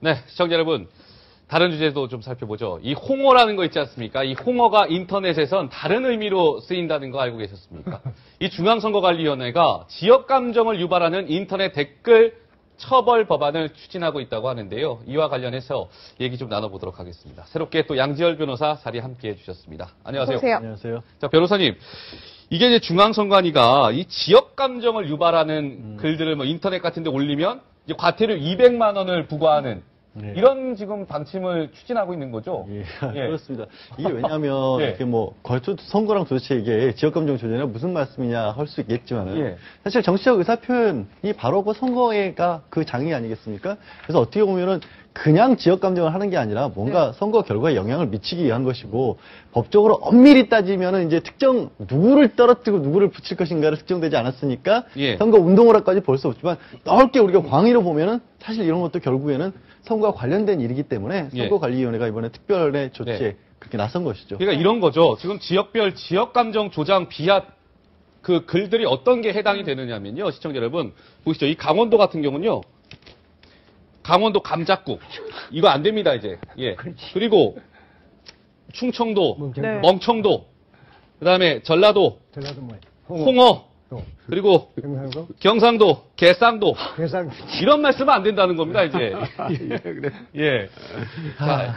네, 시청자 여러분. 다른 주제도 좀 살펴보죠. 이 홍어라는 거 있지 않습니까? 이 홍어가 인터넷에선 다른 의미로 쓰인다는 거 알고 계셨습니까? 이 중앙선거관리위원회가 지역 감정을 유발하는 인터넷 댓글 처벌 법안을 추진하고 있다고 하는데요. 이와 관련해서 얘기 좀 나눠보도록 하겠습니다. 새롭게 또 양지열 변호사 자리 함께해 주셨습니다. 안녕하세요. 안녕하세요. 자, 변호사님. 이게 이제 중앙선관위가 이 지역 감정을 유발하는 글들을 뭐 인터넷 같은 데 올리면 이제 과태료 200만 원을 부과하는 네. 이런 지금 방침을 추진하고 있는 거죠? 예, 예. 그렇습니다. 이게 왜냐하면 예. 이게 뭐 선거랑 도대체 이게 지역감정 조정이나 무슨 말씀이냐 할 수 있겠지만은 예. 사실 정치적 의사 표현이 바로 그 선거가 그 장이 아니겠습니까? 그래서 어떻게 보면은 그냥 지역 감정을 하는 게 아니라 뭔가 선거 결과에 영향을 미치기 위한 것이고 법적으로 엄밀히 따지면은 이제 특정 누구를 떨어뜨리고 누구를 붙일 것인가를 특정되지 않았으니까 예. 선거 운동으로까지 볼 수 없지만 넓게 우리가 광의로 보면은 사실 이런 것도 결국에는 선거와 관련된 일이기 때문에 예. 선거관리위원회가 이번에 특별의 조치에 네. 그렇게 나선 것이죠. 그러니까 이런 거죠. 지금 지역별 지역 감정 조장 비하 그 글들이 어떤 게 해당이 되느냐면요. 시청자 여러분 보시죠. 이 강원도 같은 경우는요. 강원도 감자국 이거 안 됩니다 이제. 예. 그리고 충청도, 네. 멍청도, 그다음에 전라도, 전라도 뭐예요? 홍어, 그리고 경상도? 경상도, 개쌍도 괴상. 이런 말씀은 안 된다는 겁니다 이제. 그래. 예.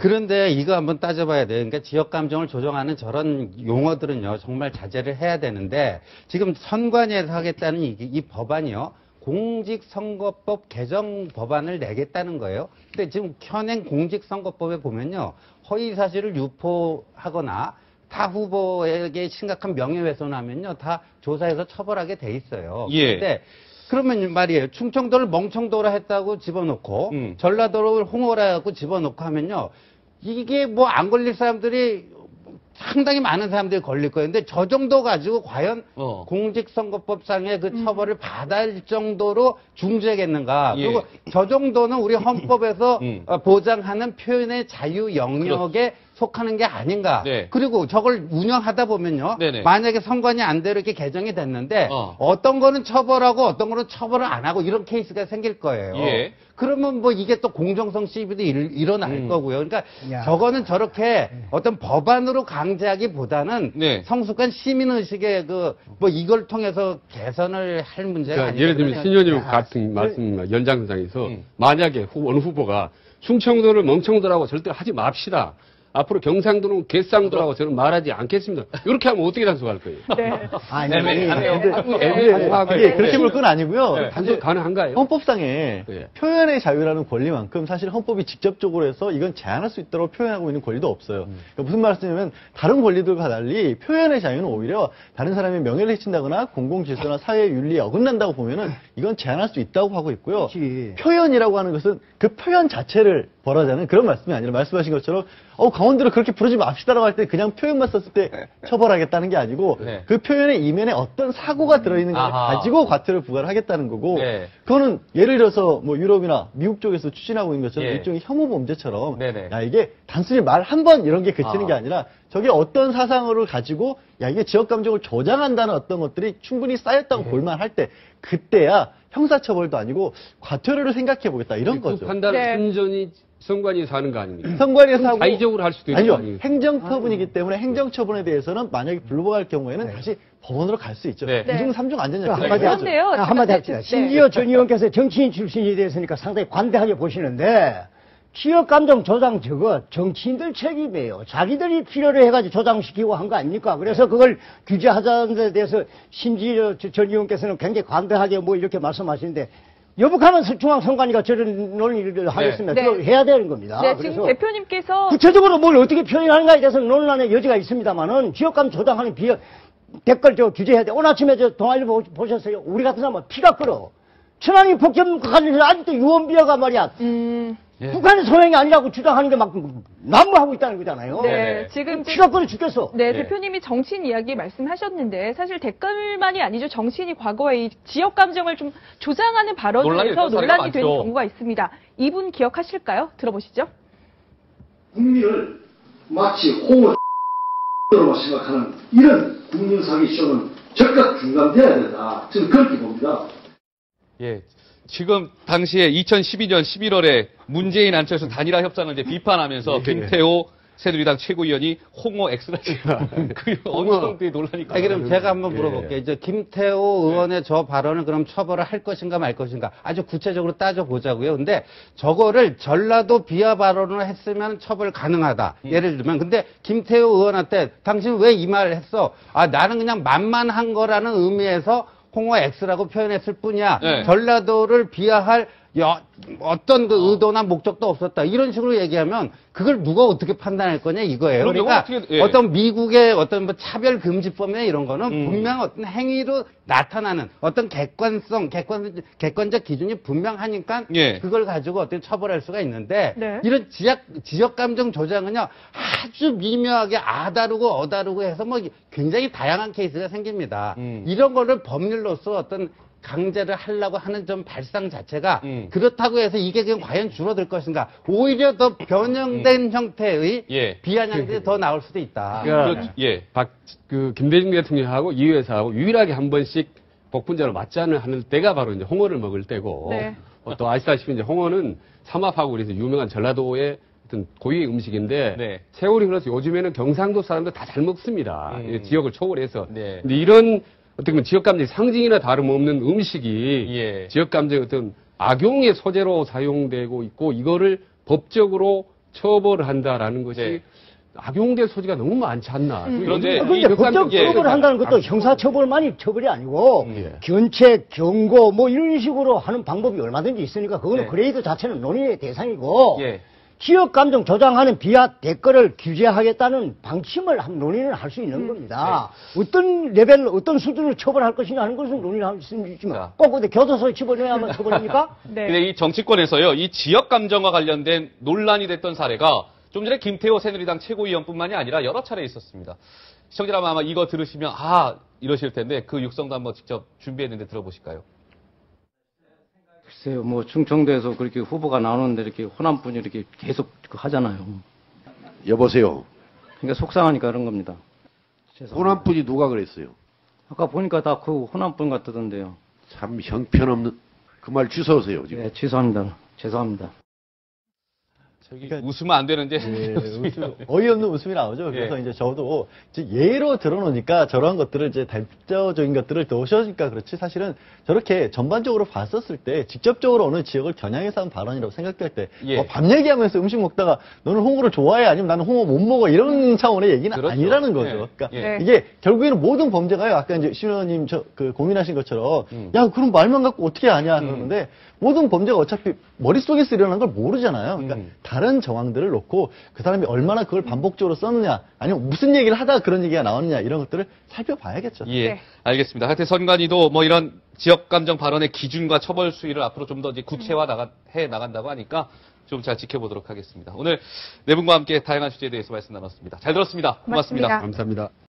그런데 이거 한번 따져봐야 돼요. 그러니까 지역 감정을 조정하는 저런 용어들은요, 정말 자제를 해야 되는데, 지금 선관위에서 하겠다는 이 법안이요, 공직선거법 개정 법안을 내겠다는 거예요. 근데 지금 현행 공직선거법에 보면요, 허위 사실을 유포하거나 타 후보에게 심각한 명예훼손하면요, 다 조사해서 처벌하게 돼 있어요. 예. 근데 그러면 말이에요. 충청도를 멍청도라 했다고 집어넣고 전라도를 홍어라 해갖고 집어넣고 하면요. 이게 뭐 안 걸릴 사람들이 상당히 많은 사람들이 걸릴 거예요. 근데 저 정도 가지고 과연 공직선거법상의 그 처벌을 받을 정도로 중재겠는가. 예. 그리고 저 정도는 우리 헌법에서 보장하는 표현의 자유 영역에 속하는 게 아닌가. 네. 그리고 저걸 운영하다 보면요. 네네. 만약에 선관위 안대로 이렇게 개정이 됐는데 어떤 거는 처벌하고 어떤 거는 처벌을 안 하고 이런 케이스가 생길 거예요. 예. 그러면 뭐 이게 또 공정성 시비도 일어날 거고요. 그러니까 야. 저거는 저렇게 어떤 법안으로 강제하기보다는 네. 성숙한 시민의식의 뭐 이걸 통해서 개선을 할 문제가 그러니까 아니라 예를 들면 신현님 같은 말씀 연장선상에서 만약에 어느 후보가 충청도를 멍청도라고 절대 하지 맙시다. 앞으로 경상도는 개쌍도라고 저는 말하지 않겠습니다. 이렇게 하면 어떻게 단속할 거예요? 네. 아니, 이게 그렇게 볼 건 아니고요. 단속 가능한가요? 헌법상에 네. 표현의 자유라는 권리만큼 사실 헌법이 직접적으로 해서 이건 제한할 수 있도록 표현하고 있는 권리도 없어요. 그러니까 무슨 말씀이냐면 다른 권리들과 달리 표현의 자유는 오히려 다른 사람의 명예를 해친다거나 공공질서나 사회 윤리에 어긋난다고 보면은 이건 제한할 수 있다고 하고 있고요. 그렇지. 표현이라고 하는 것은 그 표현 자체를 벌하자는 그런 말씀이 아니라 말씀하신 것처럼 강원도를 그렇게 부르지 맙시다라고 할 때 그냥 표현만 썼을 때 처벌하겠다는 게 아니고 네. 그 표현의 이면에 어떤 사고가 들어있는 걸 아하. 가지고 과태료를 부과를 하겠다는 거고 네. 그거는 예를 들어서 뭐 유럽이나 미국 쪽에서 추진하고 있는 것처럼 예. 일종의 혐오 범죄처럼 네네. 야 이게 단순히 말 한 번 이런 게 그치는 게 아니라 저게 어떤 사상을 가지고 야 이게 지역 감정을 조장한다는 어떤 것들이 충분히 쌓였다고 볼만할 때 그때야 형사처벌도 아니고 과태료를 생각해 보겠다 이런 그 거죠. 판단을 네. 선전이 선관위에서 하는 거 아닙니까? 선관위에서 하고 자의적으로 할 수도 있는 아니요 거 아니에요? 행정처분이기 때문에 행정처분에 대해서는 만약에 불복할 경우에는 다시 법원으로 갈 수 있죠. 네. 2중 3중 안전자 한마디 하죠. 그런데요, 한마디 합시다. 네. 심지어 전 의원께서 정치인 출신이 됐으니까 상당히 관대하게 보시는데 지역 감정 조장 저거 정치인들 책임이에요. 자기들이 필요로 해가지고 조장시키고 한 거 아닙니까? 그래서 그걸 규제하자는 데 대해서 심지어 전 의원께서는 굉장히 관대하게 뭐 이렇게 말씀하시는데 여북하면 중앙선관위가 저런 논의를 하겠으면 네. 그거 해야 되는 겁니다. 네, 지금 그래서 대표님께서 구체적으로 뭘 어떻게 표현하는가에 대해서는 논란의 여지가 있습니다만은 지역감 조장하는 댓글 규제해야 돼. 오늘 아침에 동아일보 보셨어요? 우리 같은 사람은 피가 끓어. 천안이 폭격 관련해서 아직도 유언비어가 말이야. 북한의 소행이 아니라고 주장하는 게 막 난무하고 있다는 거잖아요. 네, 지금 피가 끓어 죽겠어. 네, 대표님이 정치인 이야기 말씀하셨는데 사실 댓글만이 아니죠. 정치인이 과거에 이 지역 감정을 좀 조장하는 발언을 논란이 해서 됐던 사례가 논란이 되는 많죠. 경우가 있습니다. 이분 기억하실까요? 들어보시죠. 국민을 마치 홍어로 생각하는 이런 국민사기 쇼는 즉각 중단돼야 된다. 저는 그렇게 봅니다. 예. 지금 당시에 2012년 11월에 문재인 안철수 단일화 협상을 이제 비판하면서 김태호 새누리당 최고위원이 홍어 X라지 그 어느 정도의 논란이 아니, 그럼 제가 한번 물어볼게요. 이제 김태호 의원의 저 발언을 그럼 처벌을 할 것인가 말 것인가 아주 구체적으로 따져보자고요. 근데 저거를 전라도 비하 발언을 했으면 처벌 가능하다. 예를 들면 근데 김태호 의원한테 당신 왜 이 말을 했어? 아 나는 그냥 만만한 거라는 의미에서 홍어 X라고 표현했을 뿐이야. 네. 전라도를 비하할 어떤 그 의도나 목적도 없었다. 이런 식으로 얘기하면 그걸 누가 어떻게 판단할 거냐 이거예요. 그럼 그러니까 어떻게, 예. 어떤 미국의 어떤 뭐 차별 금지법이나 이런 거는 분명 어떤 행위로 나타나는 어떤 객관적 기준이 분명하니까 예. 그걸 가지고 어떻게 처벌할 수가 있는데 네. 이런 지역 감정 조장은요 아주 미묘하게 아다르고 어다르고 해서 뭐 굉장히 다양한 케이스가 생깁니다. 이런 거를 법률로서 어떤 강제를 하려고 하는 좀 발상 자체가 그렇다고 해서 이게 그냥 과연 줄어들 것인가 오히려 더 변형된 형태의 예. 비아냥들이 더 나올 수도 있다. 그렇죠. 예. 김대중 대통령하고 이 회사하고 유일하게 한 번씩 복분자로 맞자는 하는 때가 바로 이제 홍어를 먹을 때고 네. 또 아시다시피 이제 홍어는 삼합하고 그래서 유명한 전라도의 어떤 고유의 음식인데 네. 세월이 흘러서 요즘에는 경상도 사람들 다 잘 먹습니다. 이 지역을 초월해서. 네. 근데 이런 어떻게 보면 지역 감정의 상징이나 다름없는 음식이 예. 지역 감정의 어떤 악용의 소재로 사용되고 있고 이거를 법적으로 처벌을 한다라는 것이 네. 악용될 소지가 너무 많지 않나. 그런데 근데 법적 처벌을 한다는 것도 형사처벌만이 처벌이 아니고 견책, 경고 뭐 이런 식으로 하는 방법이 얼마든지 있으니까 그거는 네. 그레이드 자체는 논의의 대상이고 예. 지역 감정 조장하는 비하 댓글을 규제하겠다는 방침을 논의를 할 수 있는 겁니다. 어떤 레벨, 어떤 수준을 처벌할 것이냐 하는 것은 논의를 할 수 있지만 자. 꼭 근데 교도소에 집어넣어야만 처벌합니까? 네. 근데 이 정치권에서요, 이 지역 감정과 관련된 논란이 됐던 사례가 좀 전에 김태호 새누리당 최고위원뿐만이 아니라 여러 차례 있었습니다. 시청자라면 아마 이거 들으시면 이러실 텐데 그 육성도 한번 직접 준비했는데 들어보실까요? 글쎄요, 뭐 충청도에서 그렇게 후보가 나오는데 이렇게 호남분이 이렇게 계속 하잖아요. 여보세요. 그러니까 속상하니까 그런 겁니다. 죄송합니다. 호남분이 누가 그랬어요? 아까 보니까 다 그 호남분 같던데요. 참 형편없는 그 말 취소하세요 지금. 네, 취소합니다. 죄송합니다. 웃으면 안 되는데. 어이없는 웃음이 나오죠. 그래서 예. 이제 저도 이제 예로 들어놓으니까 저러한 것들을 이제 대표적인 것들을 넣으시니까 그렇지 사실은 저렇게 전반적으로 봤었을 때 직접적으로 어느 지역을 겨냥해서 한 발언이라고 생각될 때 예. 밤 얘기하면서 음식 먹다가 너는 홍어를 좋아해 아니면 나는 홍어 못 먹어 이런 차원의 얘기는 그렇죠. 아니라는 거죠. 예. 그러니까 예. 이게 결국에는 모든 범죄가요. 아까 이제 신 의원님 고민하신 것처럼 야 그럼 말만 갖고 어떻게 아냐 그러는데 모든 범죄가 어차피 머릿속에서 일어난 걸 모르잖아요. 그러니까 다른 정황들을 놓고 그 사람이 얼마나 그걸 반복적으로 썼느냐 아니면 무슨 얘기를 하다가 그런 얘기가 나왔느냐 이런 것들을 살펴봐야겠죠. 예, 네. 알겠습니다. 하여튼 선관위도 뭐 이런 지역 감정 발언의 기준과 처벌 수위를 앞으로 좀 더 구체화 해 나간다고 하니까 좀 잘 지켜보도록 하겠습니다. 오늘 네 분과 함께 다양한 주제에 대해서 말씀 나눴습니다. 잘 들었습니다. 고맙습니다. 고맙습니다. 감사합니다.